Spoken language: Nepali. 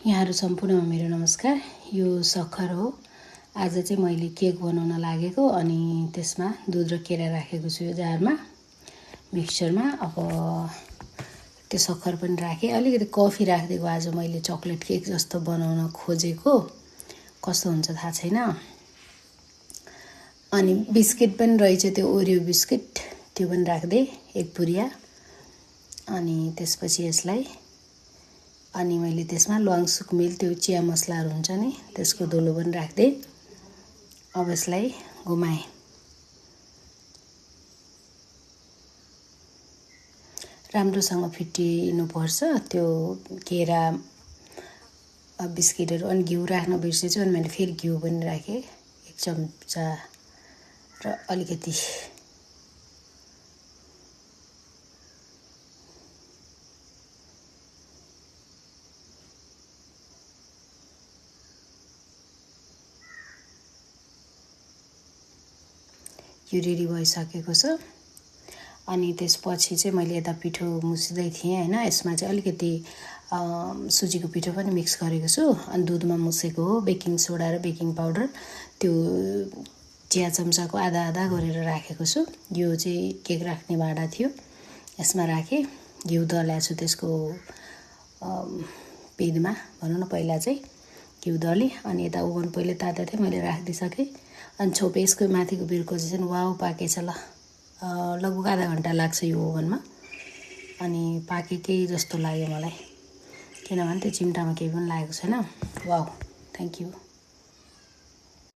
यहाँहरु सम्पूर्णमा मेरो नमस्कार। यो सखर हो। आज चाहिँ मैले केक बनाउन लागेको अनि त्यसमा दूध र केरा राखेको छु यो जारमा मिक्सचरमा। अब त्यो सखर पनि राखे, अलिकति कफी राख्दिएको आज मैले चकलेट केक जस्तो बनाउन खोजेको, कस्तो हुन्छ थाहा छैन। अनि बिस्किट पनि रहेछ, त्यो ओरियो बिस्किट त्यो पनि राख्दै एक पुरिया। अनि त्यसपछि यसलाई अनि मैले त्यसमा ल्वाङ सुकमेल त्यो चिया मसलाहरु हुन्छ नि त्यसको धुलो पनि राख्दै अब यसलाई घुमाए। राम्रोसँग फिटिनु पर्छ त्यो केरा बिस्किटहरु। अनि घिउ राख्न बिर्सेछु, अनि मैले फेरि घिउ पनि राखे एक चम्चा र अलिकति यो रेडी भइसकेको छ। अनि त्यसपछि चाहिँ मैले यता पिठो मुछ्दै थिएँ हैन, यसमा चाहिँ अलिकति सुजीको पिठो पनि मिक्स गरेको छु। अनि दुधमा मुछेको हो बेकिङ सोडा र बेकिङ पाउडर, त्यो चिया चम्चाको आधा आधा गरेर राखेको छु। यो चाहिँ केक राख्ने भाँडा थियो, यसमा राखे घिउ दल्या छु त्यसको पेनमा भनौँ न। पहिला चाहिँ घिउ दले अनि यता ओभन पहिले तातो थियो, मैले राखिदिसकेँ। अनि छोपे यसको माथिको बिर्को चाहिँ वाउ पाकेछ ल। लगभग आधा घण्टा लाग्छ यो ओभनमा। अनि पाकेकै जस्तो लाग्यो मलाई, किनभने त्यो चिम्टामा केही पनि लागेको छैन। Wow, thank you.